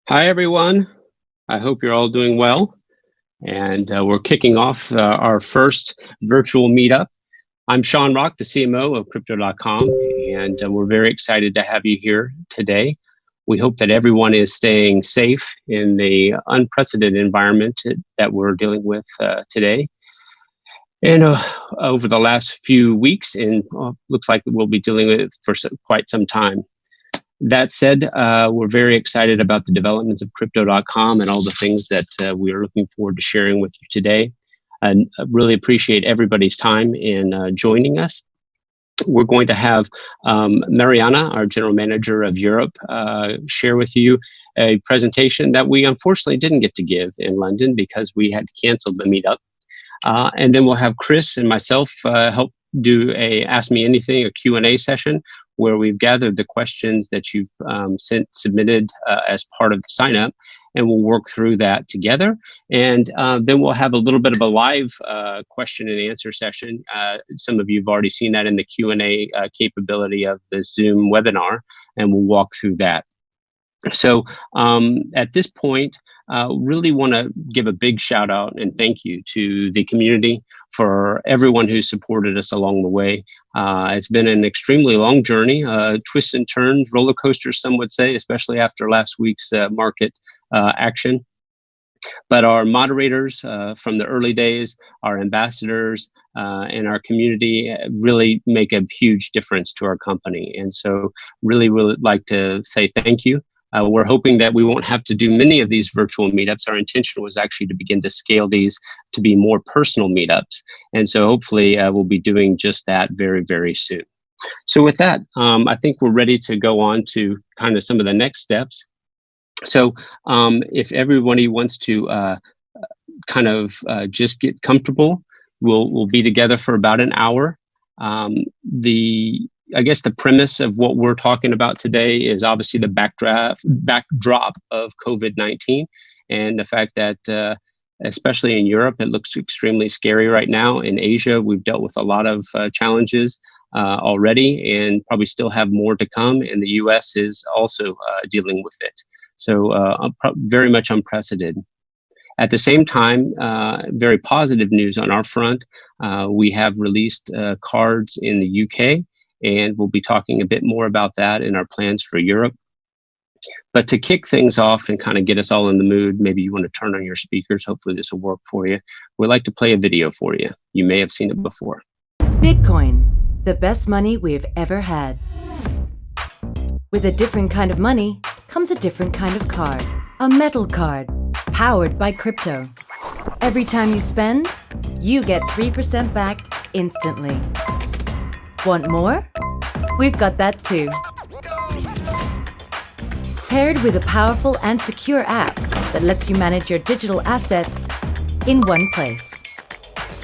Hi, everyone. I hope you're all doing well. And we're kicking off our first virtual meetup. I'm Sean Rock, the CMO of Crypto.com, and we're very excited to have you here today. We hope that everyone is staying safe in the unprecedented environment that we're dealing with today. And over the last few weeks, and looks like we'll be dealing with it for quite some time. That said, we're very excited about the developments of Crypto.com and all the things that we are looking forward to sharing with you today. And I really appreciate everybody's time in joining us. We're going to have Mariana, our General Manager of Europe, share with you a presentation that we unfortunately didn't get to give in London because we had to cancel the meetup. And then we'll have Kris and myself help do a Ask Me Anything, a Q&A session, where we've gathered the questions that you've submitted as part of the sign up, and we'll work through that together. And then we'll have a little bit of a live question and answer session. Some of you have already seen that in the Q&A capability of the Zoom webinar, and we'll walk through that. So at this point, really want to give a big shout out and thank you to the community for everyone who supported us along the way. It's been an extremely long journey, twists and turns, roller coasters, some would say, especially after last week's market action. But our moderators from the early days, our ambassadors, and our community really make a huge difference to our company. And so really would like to say thank you. We're hoping that we won't have to do many of these virtual meetups. Our intention was actually to begin to scale these to be more personal meetups. And so hopefully we'll be doing just that very, very soon. So with that, I think we're ready to go on to kind of some of the next steps. So if everybody wants to just get comfortable, we'll be together for about an hour. I guess the premise of what we're talking about today is obviously the backdrop of COVID-19 and the fact that, especially in Europe, it looks extremely scary right now. In Asia, we've dealt with a lot of challenges already and probably still have more to come. And the US is also dealing with it. So very much unprecedented. At the same time, very positive news on our front. We have released cards in the UK. And we'll be talking a bit more about that in our plans for Europe. But to kick things off and kind of get us all in the mood, maybe you want to turn on your speakers. Hopefully this will work for you. We'd like to play a video for you. You may have seen it before. Bitcoin, the best money we've ever had. With a different kind of money comes a different kind of card. A metal card, powered by crypto. Every time you spend, you get 3% back instantly. Want more? We've got that too. Paired with a powerful and secure app that lets you manage your digital assets in one place.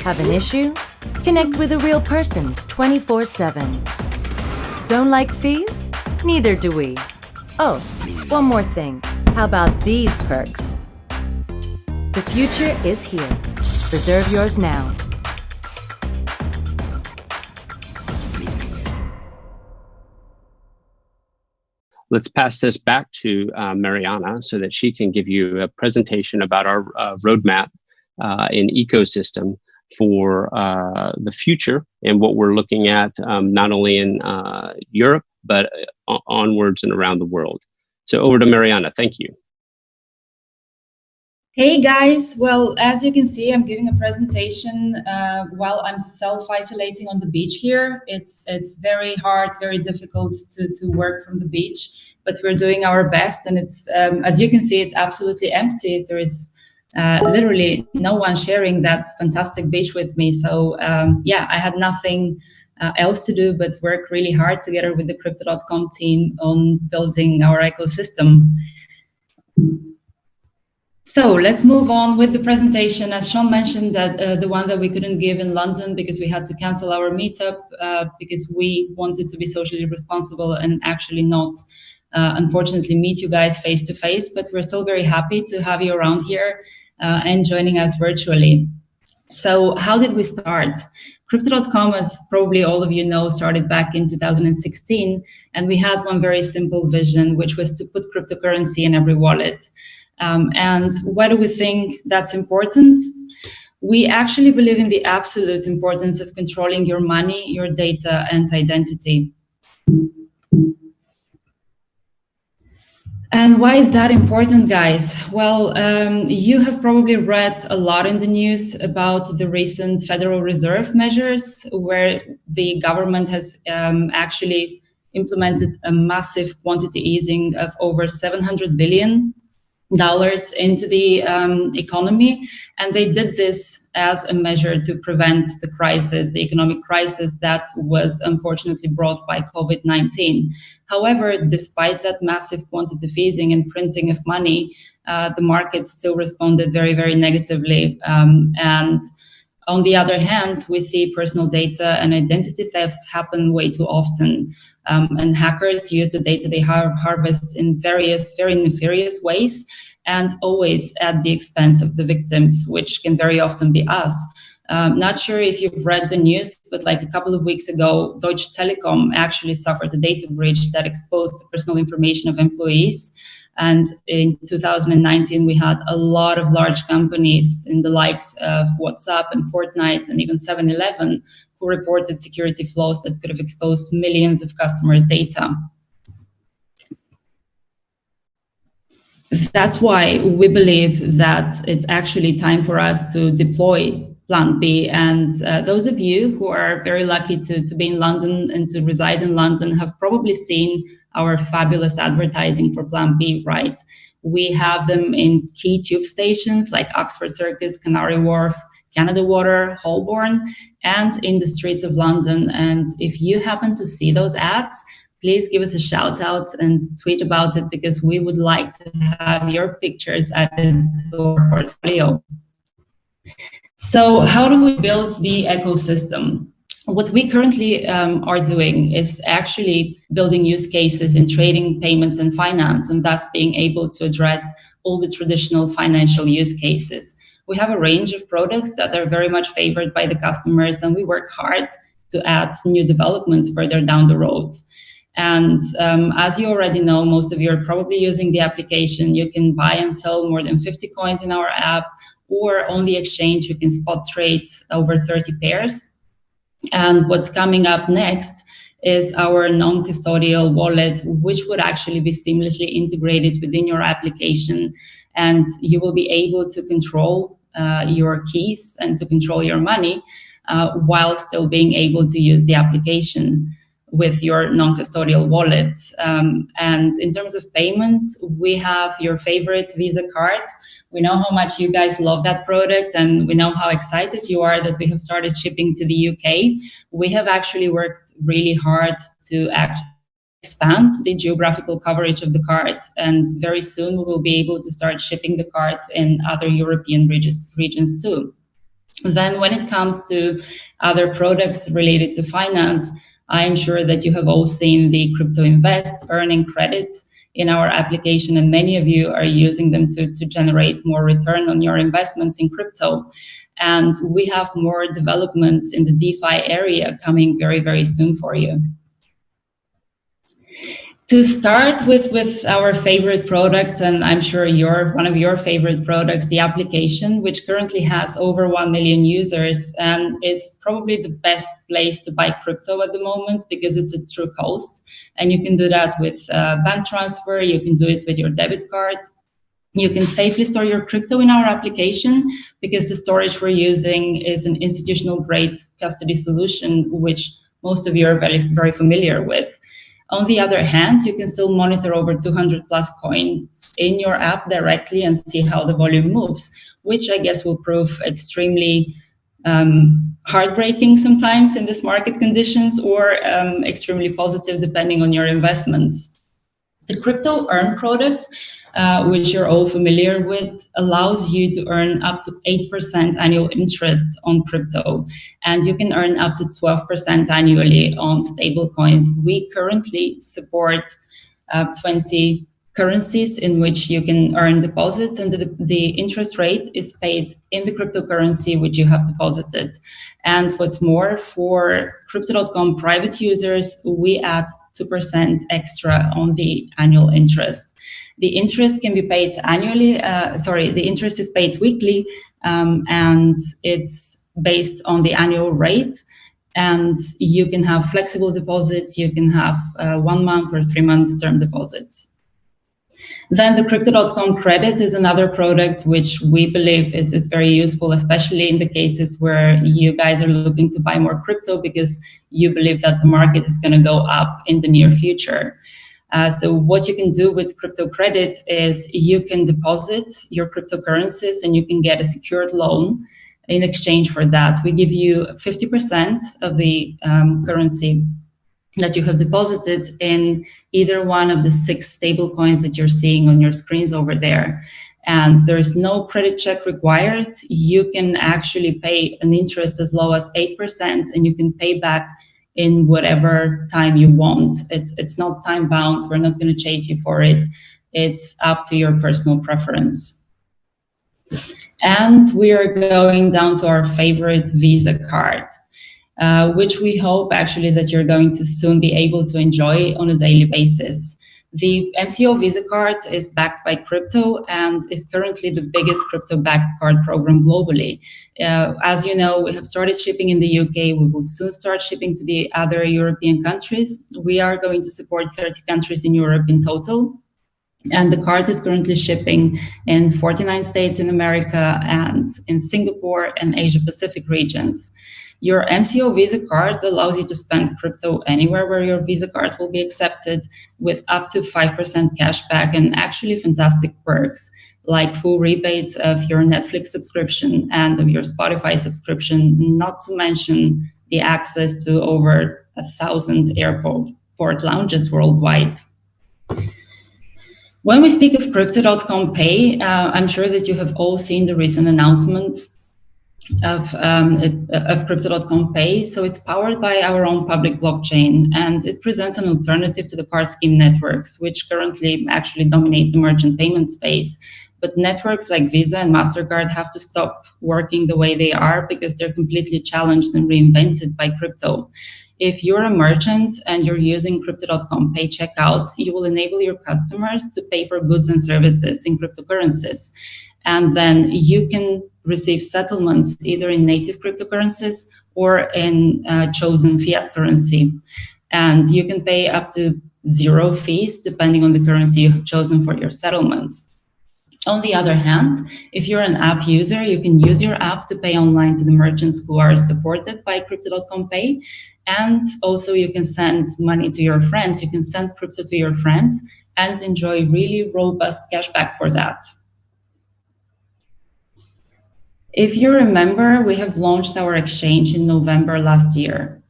Have an issue? Connect with a real person 24/7. Don't like fees? Neither do we. Oh, one more thing. How about these perks? The future is here. Reserve yours now. Let's pass this back to Mariana so that she can give you a presentation about our roadmap and ecosystem for the future and what we're looking at not only in Europe, but onwards and around the world. So over to Mariana. Thank you. Hey guys, well, as you can see, I'm giving a presentation while I'm self-isolating on the beach here. It's very hard, very difficult to work from the beach, but we're doing our best. And it's, as you can see, it's absolutely empty. There is literally no one sharing that fantastic beach with me. So yeah, I had nothing else to do but work really hard together with the Crypto.com team on building our ecosystem. So let's move on with the presentation. As Sean mentioned, that the one that we couldn't give in London because we had to cancel our meetup because we wanted to be socially responsible and actually not, unfortunately, meet you guys face to face. But we're still very happy to have you around here and joining us virtually. So how did we start? Crypto.com, as probably all of you know, started back in 2016, and we had one very simple vision, which was to put cryptocurrency in every wallet. And why do we think that's important? We actually believe in the absolute importance of controlling your money, your data, and identity. And why is that important, guys? Well, you have probably read a lot in the news about the recent Federal Reserve measures, where the government has actually implemented a massive quantity easing of over $700 billion into the economy. And they did this as a measure to prevent the crisis, the economic crisis that was unfortunately brought by COVID-19. However, despite that massive quantitative easing and printing of money, the market still responded very, very negatively. And on the other hand, we see personal data and identity thefts happen way too often. And hackers use the data they harvest in various, very nefarious ways, and always at the expense of the victims, which can very often be us. Not sure if you've read the news, but like a couple of weeks ago, Deutsche Telekom actually suffered a data breach that exposed the personal information of employees. And in 2019, we had a lot of large companies in the likes of WhatsApp and Fortnite and even 7-Eleven who reported security flaws that could have exposed millions of customers' data. That's why we believe that it's actually time for us to deploy Plan B. And those of you who are very lucky to be in London and to reside in London have probably seen our fabulous advertising for Plan B, right? We have them in key tube stations like Oxford Circus, Canary Wharf, Canada Water, Holborn, and in the streets of London. And if you happen to see those ads, please give us a shout out and tweet about it, because we would like to have your pictures added to our portfolio. So how do we build the ecosystem? What we currently are doing is actually building use cases in trading, payments, and finance, and thus being able to address all the traditional financial use cases. We have a range of products that are very much favored by the customers, and we work hard to add new developments further down the road. And as you already know, most of you are probably using the application. You can buy and sell more than 50 coins in our app, or on the exchange, you can spot trade over 30 pairs. And what's coming up next is our non-custodial wallet, which would actually be seamlessly integrated within your application. And you will be able to control your keys and to control your money while still being able to use the application with your non-custodial wallet. And in terms of payments, we have your favorite Visa card. We know how much you guys love that product, and we know how excited you are that we have started shipping to the UK. We have actually worked really hard to expand the geographical coverage of the card, and very soon we will be able to start shipping the card in other European regions too. Then when it comes to other products related to finance, I am sure that you have all seen the Crypto Invest earning credits in our application, and many of you are using them to generate more return on your investments in crypto. And we have more developments in the DeFi area coming very, very soon for you. To start with our favorite product, and I'm sure one of your favorite products, the application, which currently has over 1 million users, and it's probably the best place to buy crypto at the moment because it's a true cost. And you can do that with bank transfer, you can do it with your debit card. You can safely store your crypto in our application because the storage we're using is an institutional grade custody solution, which most of you are very, very familiar with. On the other hand, you can still monitor over 200 plus coins in your app directly and see how the volume moves, which I guess will prove extremely heartbreaking sometimes in this market conditions, or extremely positive depending on your investments. The Crypto Earn product, which you're all familiar with, allows you to earn up to 8% annual interest on crypto, and you can earn up to 12% annually on stable coins. We currently support 20 currencies in which you can earn deposits, and the interest rate is paid in the cryptocurrency which you have deposited. And what's more, for Crypto.com private users, we add 2% extra on the annual interest. The interest can be paid annually, the interest is paid weekly, and it's based on the annual rate. And you can have flexible deposits, you can have 1 month or 3 months term deposits. Then the Crypto.com credit is another product which we believe is very useful, especially in the cases where you guys are looking to buy more crypto because you believe that the market is going to go up in the near future. So what you can do with crypto credit is you can deposit your cryptocurrencies and you can get a secured loan. In exchange for that, we give you 50% of the currency that you have deposited in either one of the 6 stable coins that you're seeing on your screens over there. And there is no credit check required. You can actually pay an interest as low as 8%, and you can pay back in whatever time you want. It's not time bound. We're not going to chase you for it. It's up to your personal preference. And we are going down to our favorite Visa card, which we hope actually that you're going to soon be able to enjoy on a daily basis. The Mco Visa Card is backed by crypto and is currently the biggest crypto-backed card program globally. As you know, we have started shipping in the UK. We will soon start shipping to the other European countries. We are going to support 30 countries in Europe in total. And the card is currently shipping in 49 states in America and in Singapore and Asia Pacific regions. Your Mco Visa Card allows you to spend crypto anywhere where your Visa card will be accepted, with up to 5% cash back and actually fantastic perks like full rebates of your Netflix subscription and of your Spotify subscription, not to mention the access to over 1,000 airport lounges worldwide. When we speak of Crypto.com Pay, I'm sure that you have all seen the recent announcements of Crypto.com Pay. So it's powered by our own public blockchain, and it presents an alternative to the card scheme networks, which currently actually dominate the merchant payment space. But networks like Visa and MasterCard have to stop working the way they are because they're completely challenged and reinvented by crypto. If you're a merchant and you're using Crypto.com Pay checkout, you will enable your customers to pay for goods and services in cryptocurrencies. And then you can receive settlements either in native cryptocurrencies or in chosen fiat currency. And you can pay up to 0 fees depending on the currency you have chosen for your settlements. On the other hand, if you're an app user, you can use your app to pay online to the merchants who are supported by Crypto.com Pay. And also you can send money to your friends. You can send crypto to your friends and enjoy really robust cashback for that. If you remember, we have launched our exchange in November last year.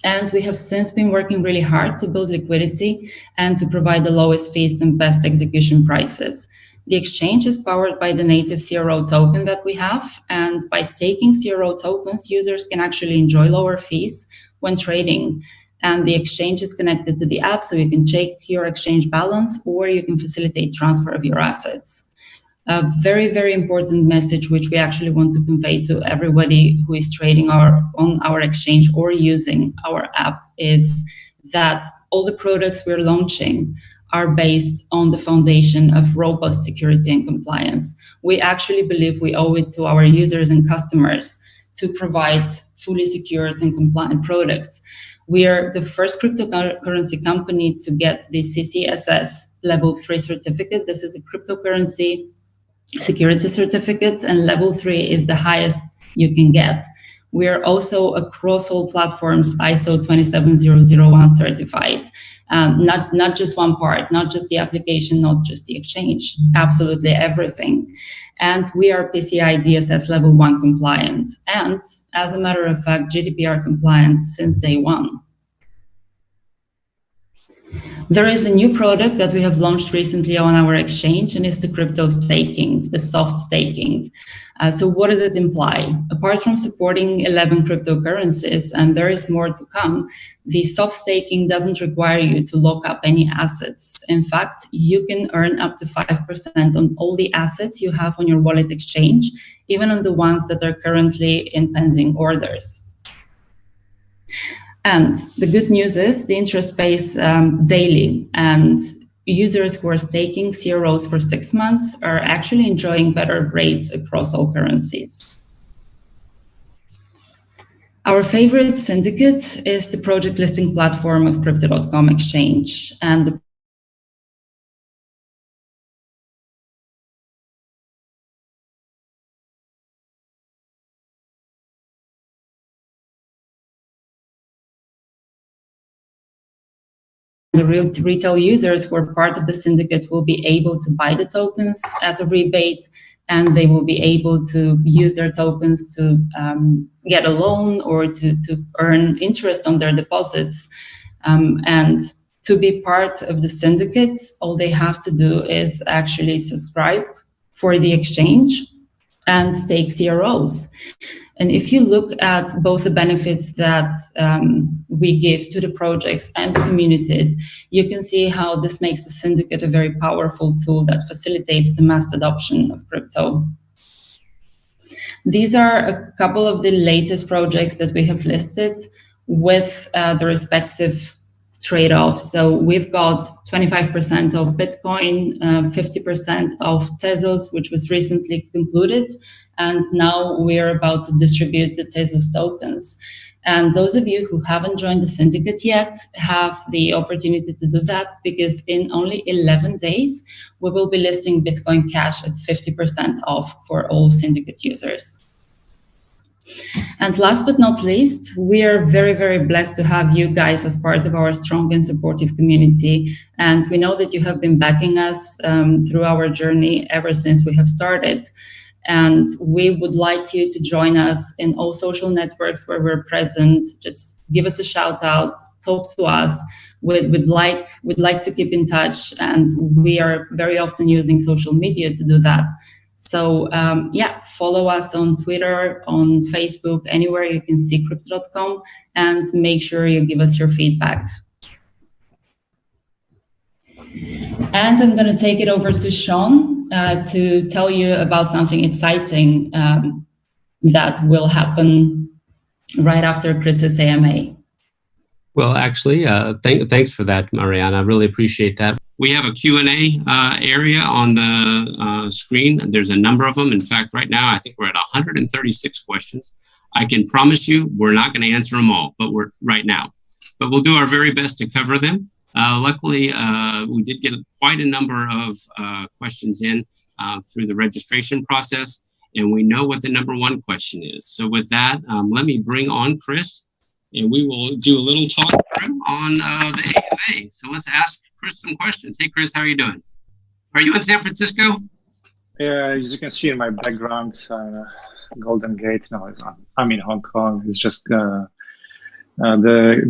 And we have since been working really hard to build liquidity and to provide the lowest fees and best execution prices. The exchange is powered by the native CRO token that we have, and by staking CRO tokens, users can actually enjoy lower fees when trading. And the exchange is connected to the app, so you can check your exchange balance or you can facilitate transfer of your assets. A very, very important message which we actually want to convey to everybody who is trading on our exchange or using our app is that all the products we're launching are based on the foundation of robust security and compliance. We actually believe we owe it to our users and customers to provide fully secured and compliant products. We are the first cryptocurrency company to get the CCSS Level 3 certificate. This is the cryptocurrency security certificate, and Level 3 is the highest you can get. We are also across all platforms ISO 27001 certified. Not just one part, not just the application, not just the exchange, absolutely everything. And we are PCI DSS Level 1 compliant. And as a matter of fact, GDPR compliant since day one. There is a new product that we have launched recently on our exchange, and it's the crypto staking, the soft staking. So what does it imply? Apart from supporting 11 cryptocurrencies, and there is more to come, the soft staking doesn't require you to lock up any assets. In fact, you can earn up to 5% on all the assets you have on your wallet exchange, even on the ones that are currently in pending orders. And the good news is the interest pays daily, and users who are staking CROs for 6 months are actually enjoying better rates across all currencies. Our favorite syndicate is the project listing platform of Crypto.com exchange, and the retail users who are part of the syndicate will be able to buy the tokens at a rebate, and they will be able to use their tokens to get a loan or to earn interest on their deposits. And to be part of the syndicate, all they have to do is actually subscribe for the exchange and stake CROs. And if you look at both the benefits that we give to the projects and the communities, you can see how this makes the syndicate a very powerful tool that facilitates the mass adoption of crypto. These are a couple of the latest projects that we have listed with the respective trade-offs. So we've got 25% of Bitcoin, 50% of Tezos, which was recently concluded. And now we're about to distribute the Tezos tokens. And those of you who haven't joined the syndicate yet have the opportunity to do that, because in only 11 days, we will be listing Bitcoin Cash at 50% off for all syndicate users. And last but not least, we are very, very blessed to have you guys as part of our strong and supportive community. And we know that you have been backing us through our journey ever since we have started. And we would like you to join us in all social networks where we're present. Just give us a shout out, talk to us. We'd like to keep in touch, and we are very often using social media to do that. So yeah, follow us on Twitter, on Facebook, anywhere you can see Crypto.com, and make sure you give us your feedback. And I'm going to take it over to Sean to tell you about something exciting that will happen right after Kris's AMA. Well, actually, thanks for that, Mariana. I really appreciate that. We have a Q&A area on the screen. There's a number of them. In fact, right now, I think we're at 136 questions. I can promise you we're not going to answer them all, but we're right now. But we'll do our very best to cover them. Luckily, we did get quite a number of questions in through the registration process, and we know what the number one question is. So with that, let me bring on Kris, and we will do a little talk through on the AMA. So let's ask Kris some questions. Hey, Kris, how are you doing? Are you in San Francisco? Yeah, as you can see in my background, Golden Gate. No, I'm in Hong Kong. It's just the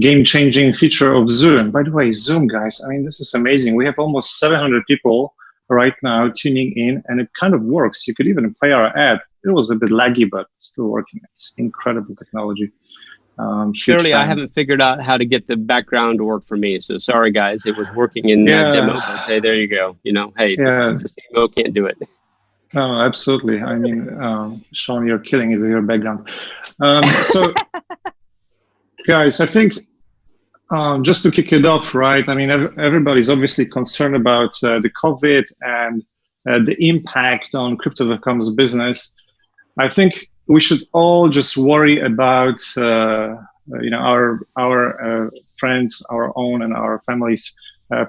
game-changing feature of Zoom. By the way, Zoom, guys, I mean, this is amazing. We have almost 700 people right now tuning in, and it kind of works. You could even play our ad. It was a bit laggy, but it's still working. It's incredible technology. Clearly, I haven't figured out how to get the background to work for me. So sorry, guys. It was working in demo, but hey, there you go. You know, hey, the demo can't do it. No, absolutely. I mean, Sean, you're killing it with your background. So, guys, I think just to kick it off, right? I mean, everybody's obviously concerned about the COVID and the impact on Crypto.com's business. I think we should all just worry about our friends, our own, and our families'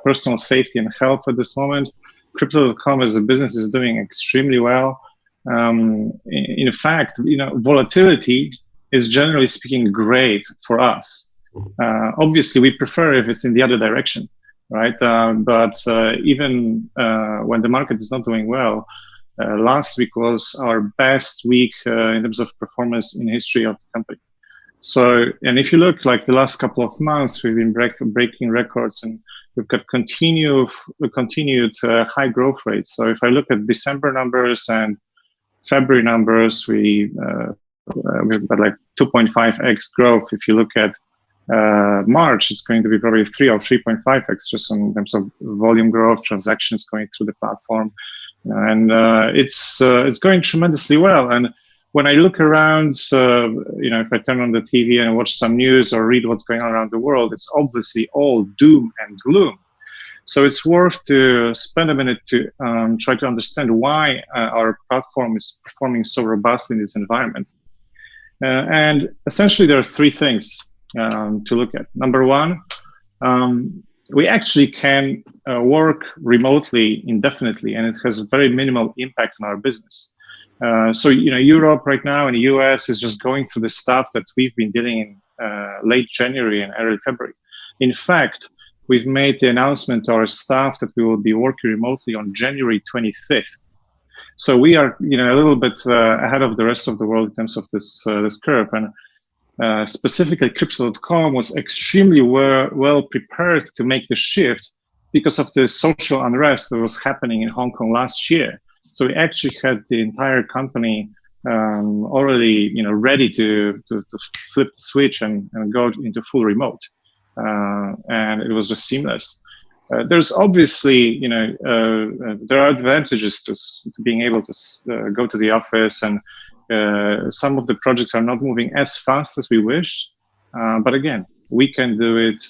personal safety and health at this moment. Crypto.com as a business is doing extremely well. In fact, volatility is generally speaking great for us. Obviously, we prefer if it's in the other direction, right? But even when the market is not doing well, last week was our best week in terms of performance in history of the company. So, and if you look like the last couple of months, we've been breaking records and we've got continued high growth rates. So if I look at December numbers and February numbers, we've got like 2.5x growth. If you look at March, it's going to be probably 3 or 3.5x just in terms of volume growth, transactions going through the platform, and it's going tremendously well. And when I look around, if I turn on the TV and watch some news or read what's going on around the world, it's obviously all doom and gloom. So it's worth to spend a minute to try to understand why our platform is performing so robustly in this environment. And essentially, there are three things to look at. Number one, we actually can work remotely indefinitely, and it has a very minimal impact on our business. So, Europe right now and the US is just going through the stuff that we've been dealing in late January and early February. In fact, we've made the announcement to our staff that we will be working remotely on January 25th. So we are, a little bit ahead of the rest of the world in terms of this curve. And specifically, Crypto.com was extremely well prepared to make the shift because of the social unrest that was happening in Hong Kong last year. So we actually had the entire company already, ready to flip the switch and go into full remote. And it was just seamless. There's obviously, there are advantages to being able to go to the office, and some of the projects are not moving as fast as we wish. But again, we can do it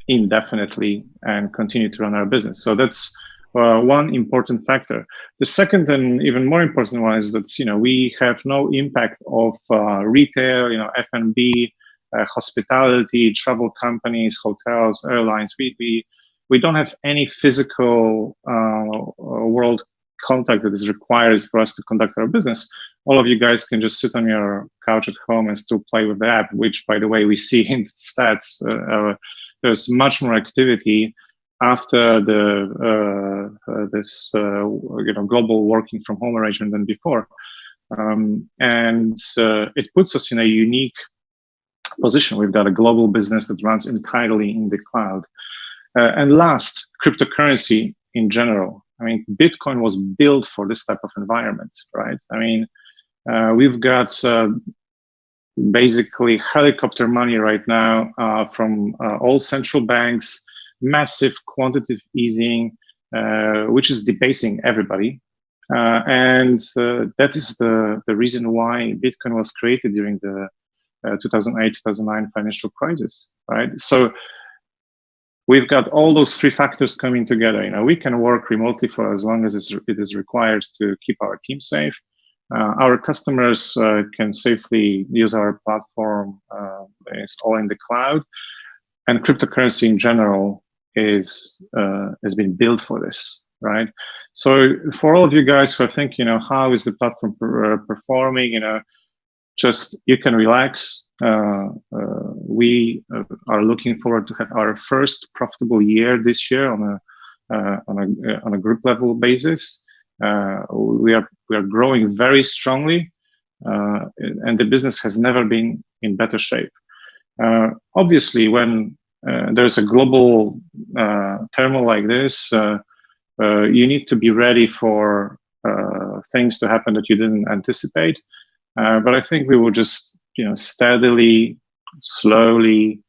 indefinitely and continue to run our business. So that's one important factor. The second and even more important one is that, we have no impact of retail, F&B, hospitality, travel companies, hotels, airlines. We don't have any physical world contact that is required for us to conduct our business. All of you guys can just sit on your couch at home and still play with the app, which, by the way, we see in the stats. There's much more activity after this global working from home arrangement than before, and it puts us in a unique position. We've got a global business that runs entirely in the cloud. And last, cryptocurrency in general. I mean, Bitcoin was built for this type of environment, right? I mean, we've got basically helicopter money right now from all central banks, massive quantitative easing, which is debasing everybody. And that is the reason why Bitcoin was created during the 2008-2009 financial crisis, right? So we've got all those three factors coming together. We can work remotely for as long as it is required to keep our team safe. Our customers can safely use our platform. It's all in the cloud, and cryptocurrency in general has been built for this, right? So for all of you guys who are thinking, how is the platform performing? Just you can relax. We are looking forward to have our first profitable year this year on a group level basis. We are growing very strongly, and the business has never been in better shape. Obviously, when there's a global turmoil like this, you need to be ready for things to happen that you didn't anticipate. But I think we will just, steadily, slowly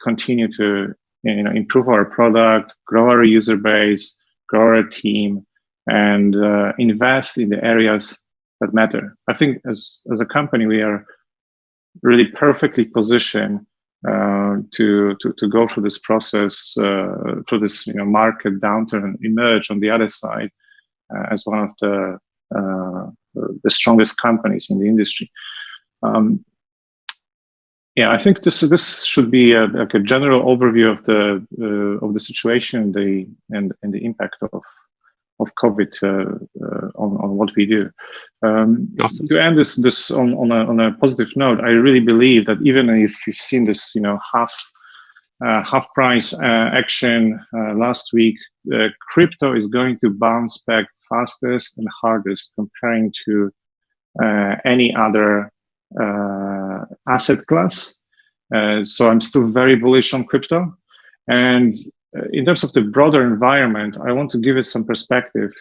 continue to, improve our product, grow our user base, grow our team, and invest in the areas that matter. I think as a company, we are really perfectly positioned to go through this process, through this market downturn, and emerge on the other side as one of the strongest companies in the industry. I think this should be a general overview of the situation and the impact of COVID on what we do. Awesome. To end this on a positive note, I really believe that even if you've seen this half price action last week, crypto is going to bounce back fastest and hardest comparing to any other asset class. So I'm still very bullish on crypto. And in terms of the broader environment, I want to give it some perspective.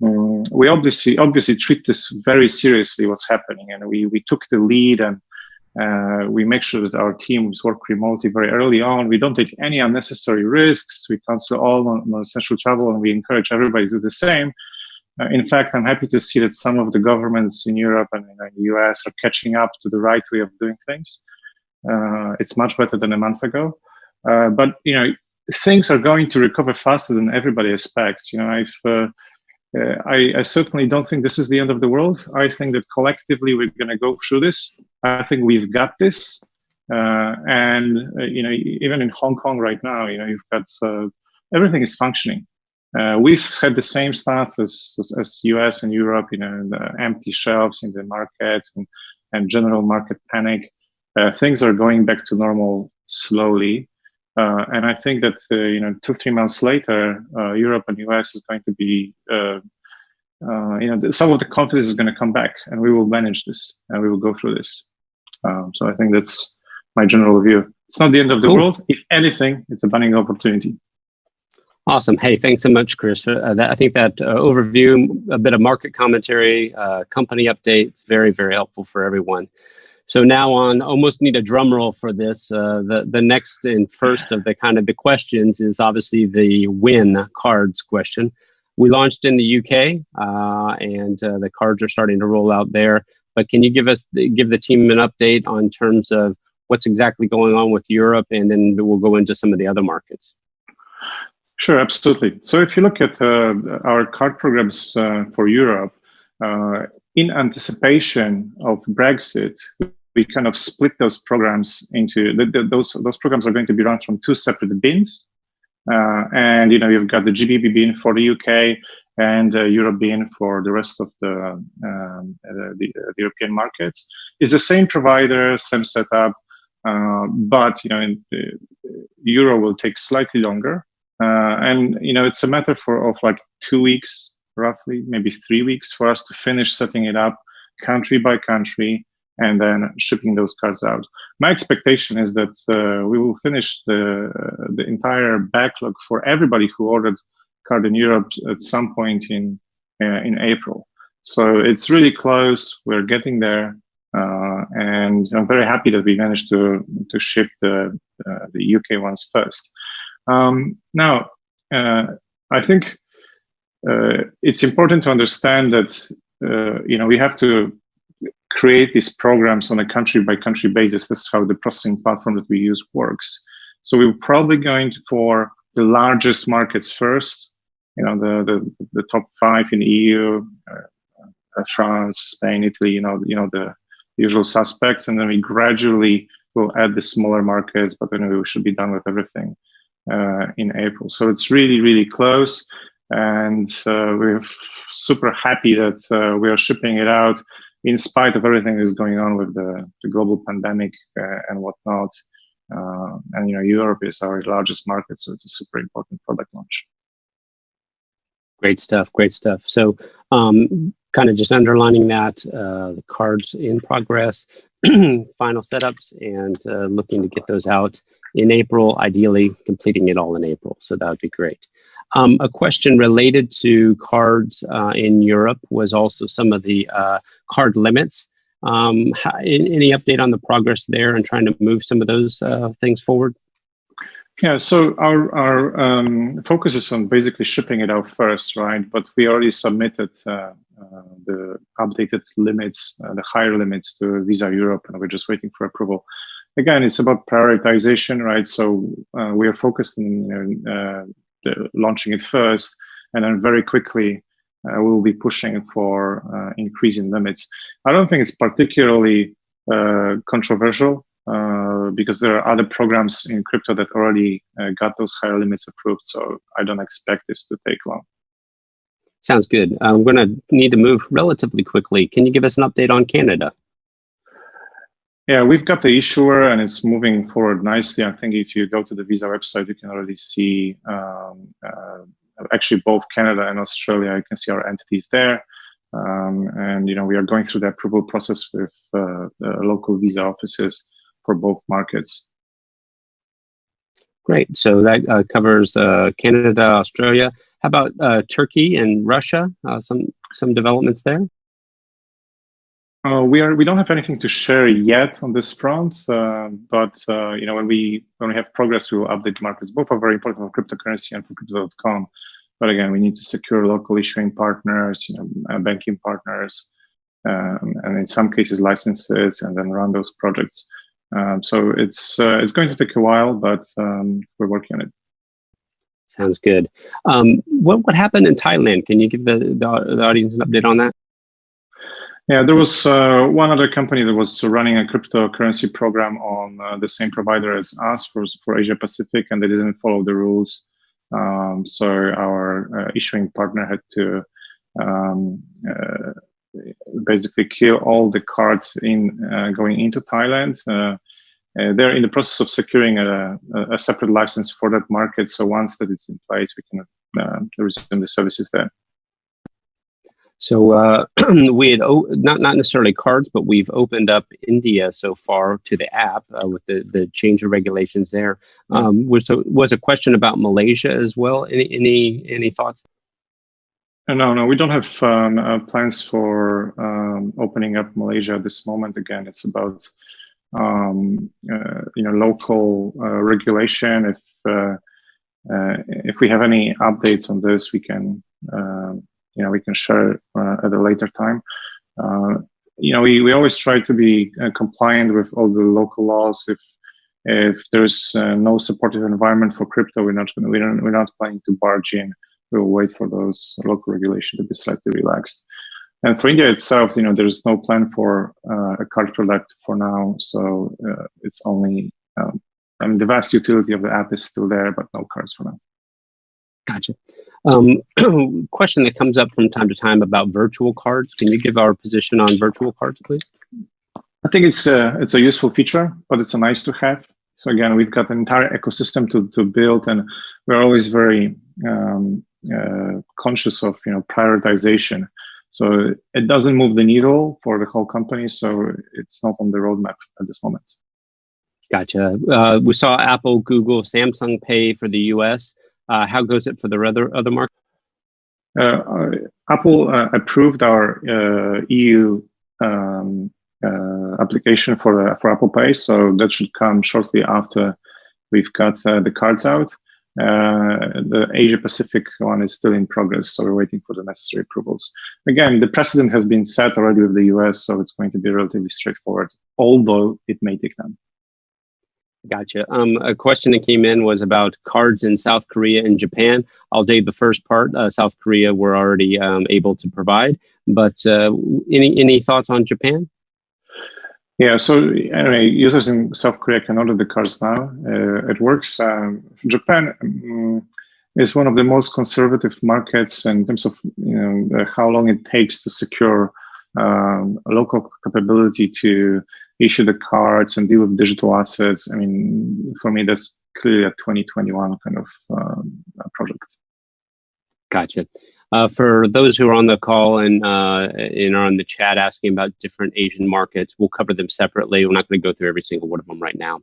We obviously treat this very seriously, what's happening, and we took the lead, and we make sure that our teams work remotely very early on. We don't take any unnecessary risks. We cancel all non-essential travel, and we encourage everybody to do the same. In fact, I'm happy to see that some of the governments in Europe and in the US are catching up to the right way of doing things. It's much better than a month ago. But things are going to recover faster than everybody expects. I certainly don't think this is the end of the world. I think that collectively we're going to go through this. I think we've got this. And even in Hong Kong right now, you've got everything is functioning. We've had the same stuff as US and Europe, the empty shelves in the markets and general market panic. Things are going back to normal slowly. And I think that 2-3 months later, Europe and US is going to be, some of the confidence is going to come back, and we will manage this, and we will go through this. So I think that's my general view. It's not the end of the world. If anything, it's a buying opportunity. Awesome. Hey, thanks so much, Kris. I think that overview, a bit of market commentary, company updates, very, very helpful for everyone. So now on, almost need a drum roll for this. The next and first of the questions is obviously the Win cards question. We launched in the UK, and the cards are starting to roll out there. But can you give the team an update on terms of what's exactly going on with Europe, and then we'll go into some of the other markets? Sure, absolutely. So if you look at our card programs for Europe, in anticipation of Brexit, we kind of split those programs into those programs are going to be run from 2 separate bins, and you've got the GBP bin for the UK and Europe bin for the rest of the European markets. It's the same provider, same setup, but Euro will take slightly longer, and it's a matter of like 2 weeks, roughly, maybe 3 weeks, for us to finish setting it up country by country, and then shipping those cards out. My expectation is that we will finish the entire backlog for everybody who ordered card in Europe at some point in April. So it's really close. We're getting there, and I'm very happy that we managed to ship the UK ones first. Now, I think it's important to understand that we have to create these programs on a country-by-country basis. This is how the processing platform that we use works. So we're probably going for the largest markets first, the top 5 in EU, France, Spain, Italy, the usual suspects, and then we gradually will add the smaller markets, but then we should be done with everything in April. So it's really, really close, and we're super happy that we are shipping it out in spite of everything that's going on with the global pandemic and whatnot. And Europe is our largest market, so it's a super important product launch. Great stuff, great stuff. So kind of just underlining that, the cards in progress, final setups, and looking to get those out in April, ideally completing it all in April. So that would be great. A question related to cards in Europe was also some of the card limits. Any update on the progress there and trying to move some of those things forward? Yeah, so our focus is on basically shipping it out first, right? But we already submitted the updated limits, the higher limits to Visa Europe, and we're just waiting for approval. Again, it's about prioritization, right? So we are focused on launching it first, and then very quickly we will be pushing for increasing limits. I don't think it's particularly controversial because there are other programs in crypto that already got those higher limits approved. So I don't expect this to take long. Sounds good. I'm going to need to move relatively quickly. Can you give us an update on Canada? Yeah, we've got the issuer and it's moving forward nicely. I think if you go to the Visa website, you can already see actually both Canada and Australia. You can see our entities there. And we are going through the approval process with the local Visa offices for both markets. Great. So that covers Canada, Australia. How about Turkey and Russia? Some developments there? We don't have anything to share yet on this front, but when we have progress, we will update the markets. Both are very important for cryptocurrency and for Crypto.com. But again, we need to secure local issuing partners, banking partners, and in some cases licenses, and then run those projects. So it's going to take a while, but we're working on it. Sounds good. What happened in Thailand? Can you give the audience an update on that? Yeah, there was one other company that was running a cryptocurrency program on the same provider as us for Asia Pacific, and they didn't follow the rules. So our issuing partner had to basically kill all the cards going into Thailand. They're in the process of securing a separate license for that market. So once that is in place, we can resume the services there. So we had not necessarily cards, but we've opened up India so far to the app with the change of regulations there. Was a question about Malaysia as well? Any thoughts? No, we don't have plans for opening up Malaysia at this moment. Again, it's about local regulation. If we have any updates on this, we can we can share at a later time. We always try to be compliant with all the local laws. If there's no supportive environment for crypto, we're not planning to barge in. We'll wait for those local regulations to be slightly relaxed. And for India itself, there's no plan for a card product for now. So it's only, the vast utility of the app is still there, but no cards for now. Gotcha. Question that comes up from time to time about virtual cards. Can you give our position on virtual cards, please? I think it's a useful feature, but it's a nice to have. So again, we've got an entire ecosystem to build, and we're always very conscious of prioritization. So it doesn't move the needle for the whole company, so it's not on the roadmap at this moment. Gotcha. We saw Apple, Google, Samsung Pay for the US. How goes it for the other markets? Apple approved our EU application for Apple Pay, so that should come shortly after we've got the cards out. The Asia Pacific one is still in progress, so we're waiting for the necessary approvals. Again, the precedent has been set already with the US, so it's going to be relatively straightforward, although it may take time. Gotcha. A question that came in was about cards in South Korea and Japan. I'll do the first part. South Korea, we're already able to provide, but any thoughts on Japan? Yeah, so anyway, users in South Korea can order the cards now. It works. Japan is one of the most conservative markets in terms of how long it takes to secure local capability to issue the cards and deal with digital assets. I mean, for me, that's clearly a 2021 kind of project. Gotcha. For those who are on the call and are on the chat asking about different Asian markets, we'll cover them separately. We're not going to go through every single one of them right now.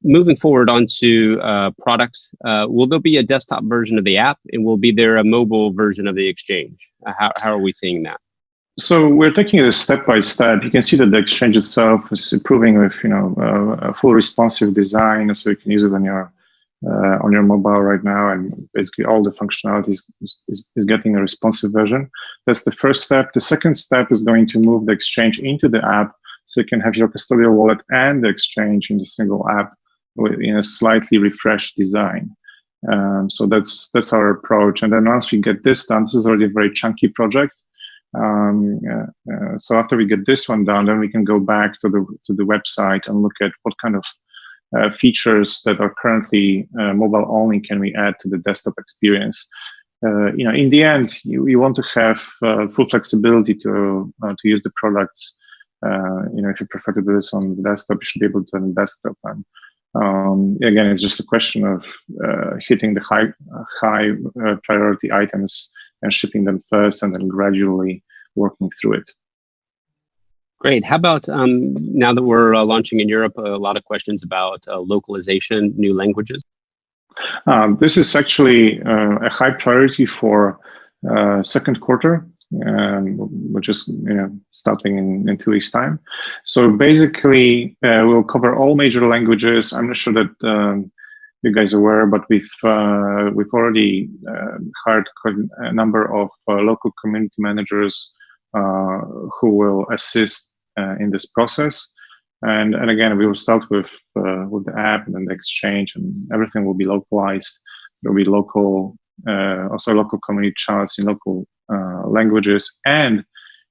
Moving forward onto products, will there be a desktop version of the app, and will there be a mobile version of the exchange? How are we seeing that? So we're taking it step by step. You can see that the exchange itself is improving with a full responsive design, so you can use it on your mobile right now, and basically all the functionality is getting a responsive version. That's the first step. The second step is going to move the exchange into the app, so you can have your custodial wallet and the exchange in the single app in a slightly refreshed design. So that's our approach. And then once we get this done, this is already a very chunky project. So after we get this one done, then we can go back to the website and look at what kind of features that are currently mobile only can we add to the desktop experience. In the end, you want to have full flexibility to use the products. If you prefer to do this on the desktop, you should be able to on the desktop. And again, it's just a question of hitting the high priority items and shipping them first, and then gradually working through it. Great. How about now that we're launching in Europe, a lot of questions about localization, new languages? This is actually a high priority for second quarter, which is starting in 2 weeks' time. So basically, we'll cover all major languages. I'm not sure that you guys are aware, but we've already hired a number of local community managers who will assist in this process. And again, we will start with the app and then the exchange, and everything will be localized. There will be local, also local community chats in local languages. And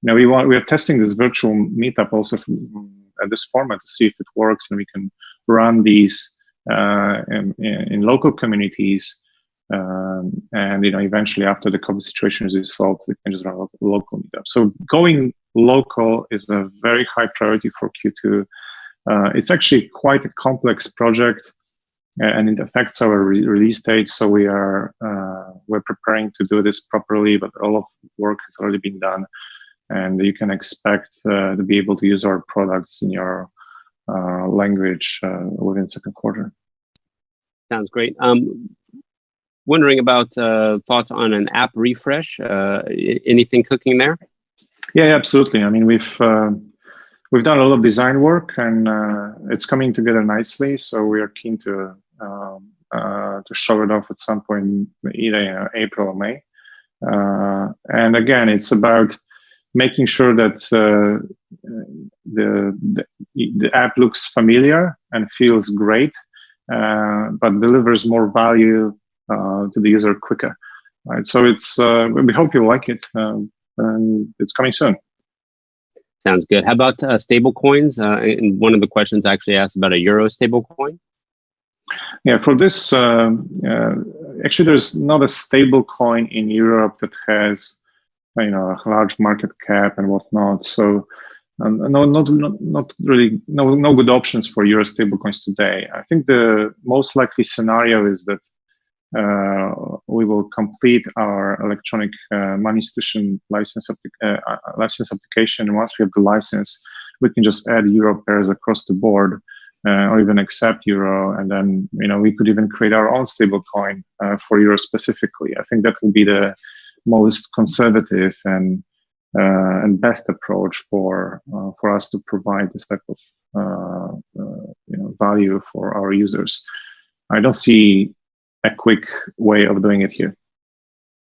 we are testing this virtual meetup also at this format to see if it works, and we can run these in local communities. And eventually, after the COVID situation is resolved, we can just run a local meetup. So going local is a very high priority for Q2. It's actually quite a complex project, and it affects our release date. So we're preparing to do this properly, but all of the work has already been done, and you can expect to be able to use our products in your language within the second quarter. Sounds great. Wondering about thoughts on an app refresh. Anything cooking there? Yeah, absolutely. I mean, we've done a lot of design work, and it's coming together nicely. So we are keen to show it off at some point, either April or May. And again, it's about making sure that the app looks familiar and feels great, but delivers more value to the user quicker. Right. So it's we hope you like it, and it's coming soon. Sounds good. How about stable coins? And one of the questions actually asked about a euro stable coin. Yeah, for this, actually, there's not a stable coin in Europe that has a large market cap and whatnot. So not really no good options for euro stable coins today. I think the most likely scenario is that we will complete our electronic money institution license application. And once we have the license, we can just add euro pairs across the board, or even accept euro. And then we could even create our own stable coin for euro specifically. I think that will be the most conservative and best approach for us to provide this type of value for our users. I don't see a quick way of doing it here.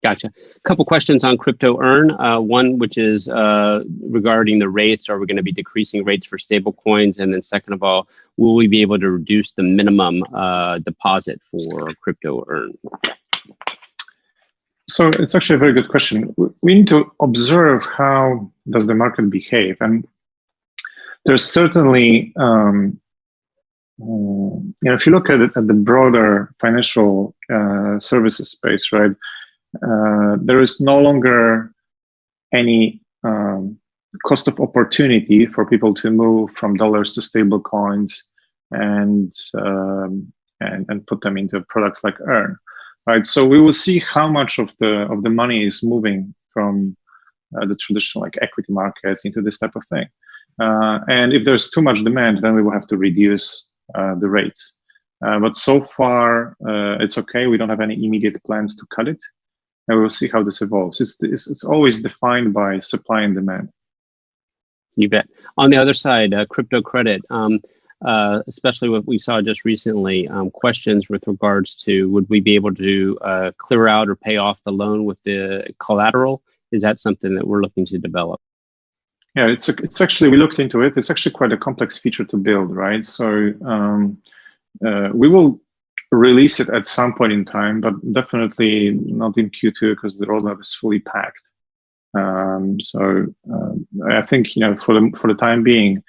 Gotcha. A couple questions on crypto earn. One, which is regarding the rates. Are we going to be decreasing rates for stable coins? And then second of all, will we be able to reduce the minimum deposit for crypto earn? So it's actually a very good question. We need to observe how does the market behave. And there's certainly, if you look at it at the broader financial services space, right, there is no longer any cost of opportunity for people to move from dollars to stable coins and put them into products like Earn, right? So we will see how much of the money is moving from the traditional like equity markets into this type of thing. And if there's too much demand, then we will have to reduce the rates. But so far, it's okay. We don't have any immediate plans to cut it. And we'll see how this evolves. It's always defined by supply and demand. You bet. On the other side, crypto credit, especially what we saw just recently, questions with regards to would we be able to clear out or pay off the loan with the collateral? Is that something that we're looking to develop? Yeah, it's actually, we looked into it. It's actually quite a complex feature to build, right? So we will release it at some point in time, but definitely not in Q2 because the roadmap is fully packed. So I think for the time being,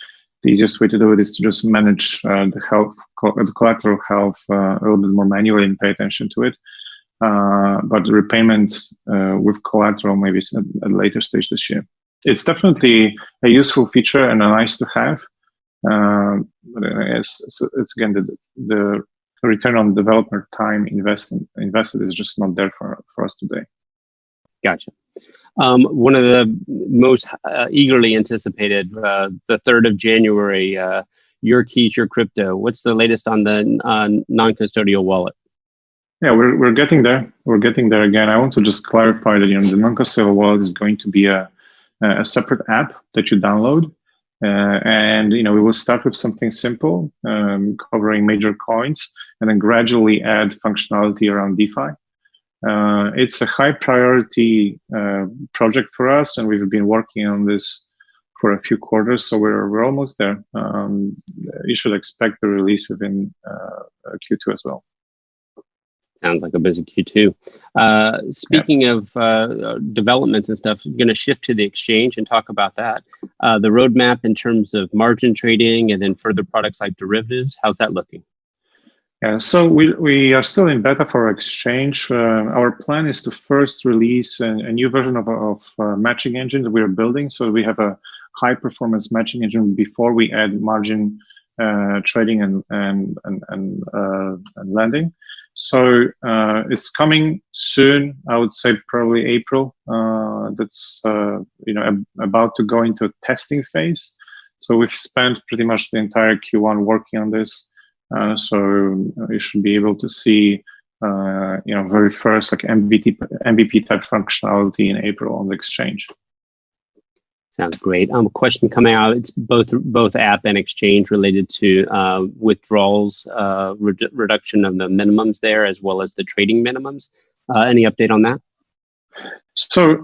the easiest way to do it is to just manage the collateral health a little bit more manually and pay attention to it. But the repayment with collateral maybe at a later stage this year. It's definitely a useful feature and a nice to have. But it's again the return on developer time invested is just not there for us today. Gotcha. One of the most eagerly anticipated, the 3rd of January, Your Keys, Your Crypto. What's the latest on the non-custodial wallet? Yeah, we're getting there. We're getting there again. I want to just clarify that the non-custodial wallet is going to be a separate app that you download, and we will start with something simple, covering major coins, and then gradually add functionality around DeFi. It's a high priority project for us, and we've been working on this for a few quarters, so we're almost there. You should expect the release within Q2 as well. Sounds like a busy Q2. Speaking of developments and stuff, I'm going to shift to the exchange and talk about that. The roadmap in terms of margin trading and then further products like derivatives, how's that looking? Yeah, so we are still in beta for exchange. Our plan is to first release a new version of matching engine that we are building. So we have a high performance matching engine before we add margin trading and lending. So it's coming soon. I would say probably April. That's about to go into a testing phase. So we've spent pretty much the entire Q1 working on this. So you should be able to see very first like MVP type functionality in April on the exchange. Sounds great. A question coming out. It's both app and exchange related to withdrawals, reduction of the minimums there, as well as the trading minimums. Any update on that? So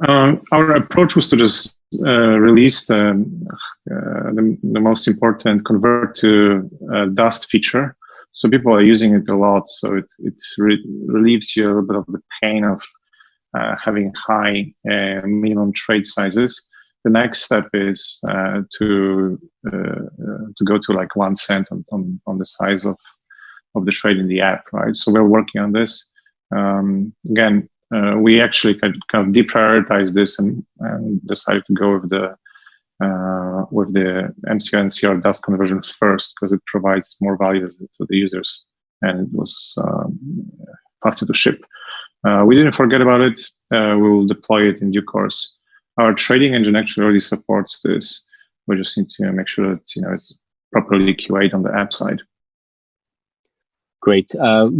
our approach was to just release the most important convert to dust feature. So people are using it a lot. So it relieves you a little bit of the pain of having high minimum trade sizes. The next step is to go to like 1 cent on the size of the trade in the app, right? So we're working on this. Again, we actually kind of deprioritized this and decided to go with the MCO and CR dust conversion first because it provides more value to the users and it was faster to ship. We didn't forget about it. We will deploy it in due course. Our trading engine actually already supports this. We just need to make sure that it's properly QA'd on the app side. Great.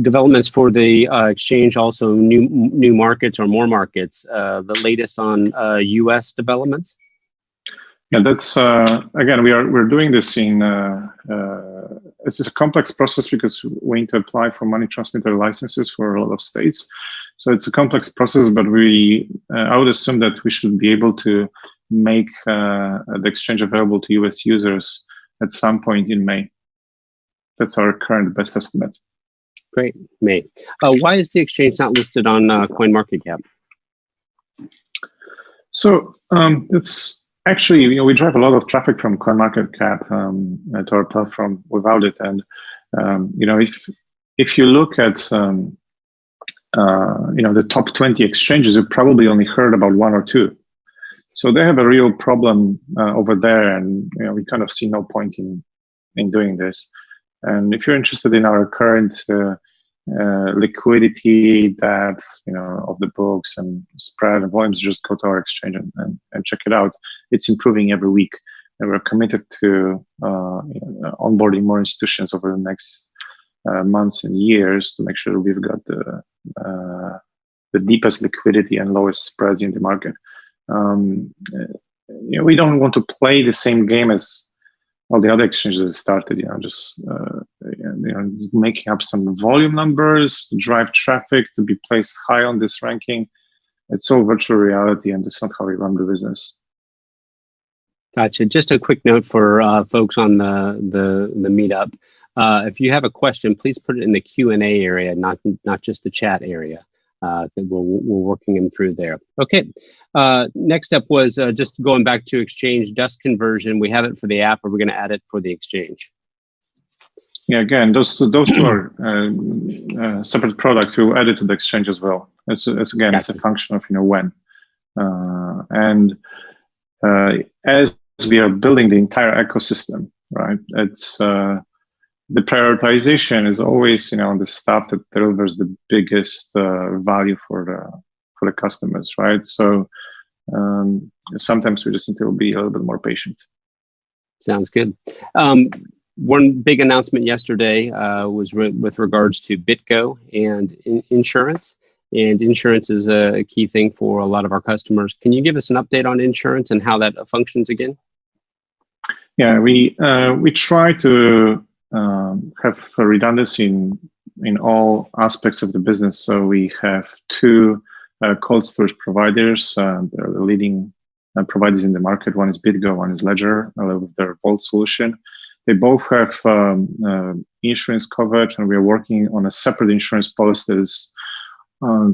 Developments for the exchange, also new markets or more markets. The latest on US developments? Yeah, that's again, we're doing this in this is a complex process because we need to apply for money transmitter licenses for a lot of states. So it's a complex process, but I would assume that we should be able to make the exchange available to US users at some point in May. That's our current best estimate. Great, May. Why is the exchange not listed on CoinMarketCap? So it's actually, we drive a lot of traffic from CoinMarketCap to our platform without it. And if you look at the top 20 exchanges, you probably only heard about 1 or 2. So they have a real problem over there, and we kind of see no point in doing this. And if you're interested in our current liquidity, depth, of the books and spread and volumes, just go to our exchange and check it out. It's improving every week, and we're committed to onboarding more institutions over the next months and years to make sure we've got the deepest liquidity and lowest spreads in the market. We don't want to play the same game as all the other exchanges that started, just making up some volume numbers, drive traffic to be placed high on this ranking. It's all virtual reality, and it's not how we run the business. Gotcha. Just a quick note for folks on the meetup. If you have a question, please put it in the Q&A area, not just the chat area. We're working them through there. Okay. Next step was just going back to exchange dust conversion. We have it for the app. Are we going to add it for the exchange? Yeah, again, those two are separate products. We'll add it to the exchange as well. It's again, it's a function of when. As we are building the entire ecosystem, right? It's the prioritization is always on the stuff that delivers the biggest value for the customers, right? So sometimes we just need to be a little bit more patient. Sounds good. one big announcement yesterday was with regards to BitGo and insurance. And insurance is a key thing for a lot of our customers. Can you give us an update on insurance and how that functions again? Yeah, we try to have a redundancy in all aspects of the business. So we have two cold storage providers. They're the leading providers in the market. One is BitGo, one is Ledger, with their Vault solution. They both have insurance coverage, and we are working on a separate insurance policy that is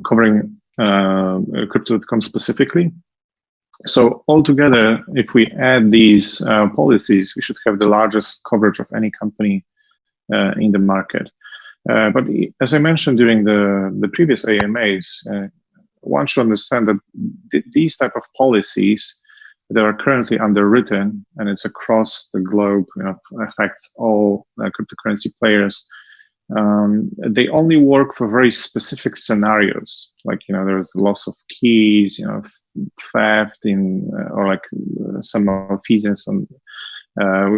covering Crypto.com specifically. So altogether, if we add these policies, we should have the largest coverage of any company in the market. But as I mentioned during the previous AMAs, one should understand that these type of policies that are currently underwritten, and it's across the globe, affects all cryptocurrency players. They only work for very specific scenarios, like there's loss of keys, theft or like some malfeasance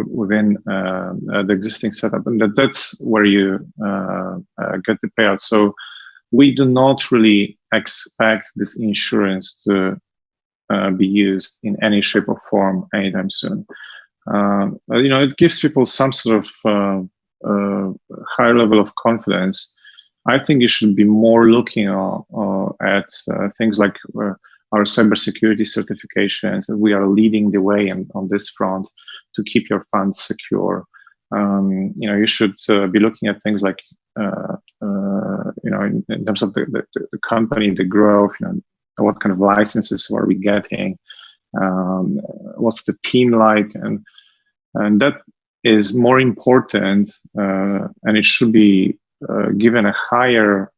within the existing setup, and that's where you get the payout. So we do not really expect this insurance to be used in any shape or form anytime soon. It gives people some sort of higher level of confidence. I think you should be more looking at things like our cybersecurity certifications, and we are leading the way on this front to keep your funds secure. You should be looking at things like, in terms of the company, the growth, what kind of licenses are we getting, what's the team like, and that is more important, and it should be given a higher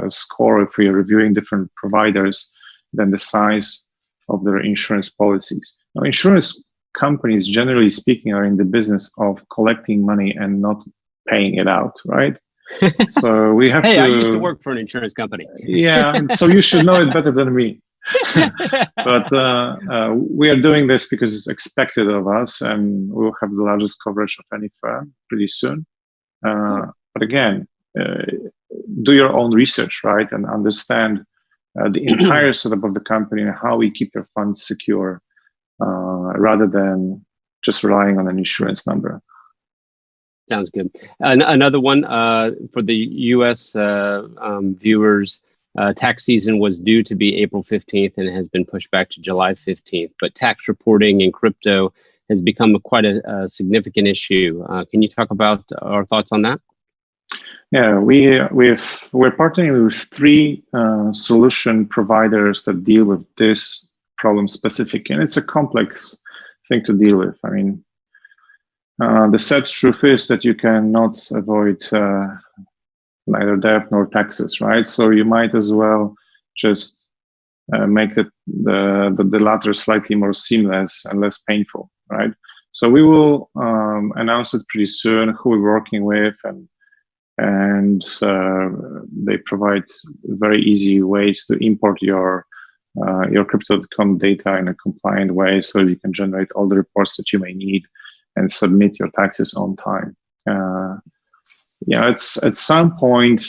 score if we are reviewing different providers than the size of their insurance policies. Now, insurance companies, generally speaking, are in the business of collecting money and not paying it out, right? So we have Hey, I used to work for an insurance company. Yeah, so you should know it better than me. But we are doing this because it's expected of us, and we'll have the largest coverage of any firm pretty soon. But again, do your own research, right, and understand the entire setup of the company and how we keep your funds secure, rather than just relying on an insurance number. Sounds good. Another one for the U.S. Viewers. Tax season was due to be April 15th and has been pushed back to July 15th. But tax reporting in crypto has become quite a significant issue. Can you talk about our thoughts on that? Yeah, we're partnering with three solution providers that deal with this problem specifically, and it's a complex thing to deal with. I mean, the sad truth is that you cannot avoid neither debt nor taxes, right? So you might as well just make the latter slightly more seamless and less painful, right? So we will announce it pretty soon who we're working with, and they provide very easy ways to import your Crypto.com data in a compliant way, so you can generate all the reports that you may need and submit your taxes on time. It's at some point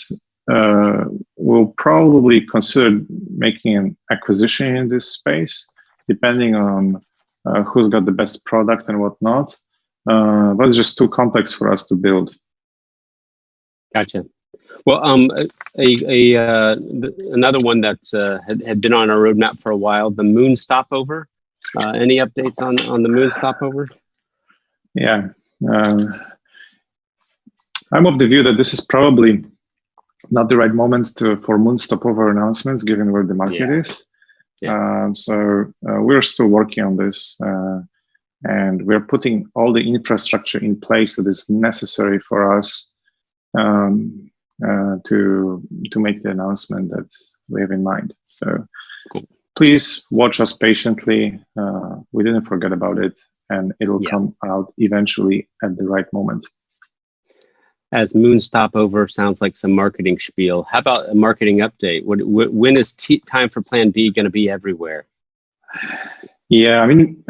we'll probably consider making an acquisition in this space, depending on who's got the best product and whatnot. But it's just too complex for us to build. Gotcha. Well, another one that had been on our roadmap for a while, the Moon Stopover. Any updates on the Moon Stopover? Yeah. I'm of the view that this is probably not the right moment for Moon Stopover announcements, given where the market is. Yeah. So we're still working on this, and we're putting all the infrastructure in place that is necessary for us to make the announcement that we have in mind. So cool. Please watch us patiently. We didn't forget about it, and it'll come out eventually at the right moment. As Moon Stopover sounds like some marketing spiel. How about a marketing update? When is time for Plan B going to be everywhere? Yeah, I mean,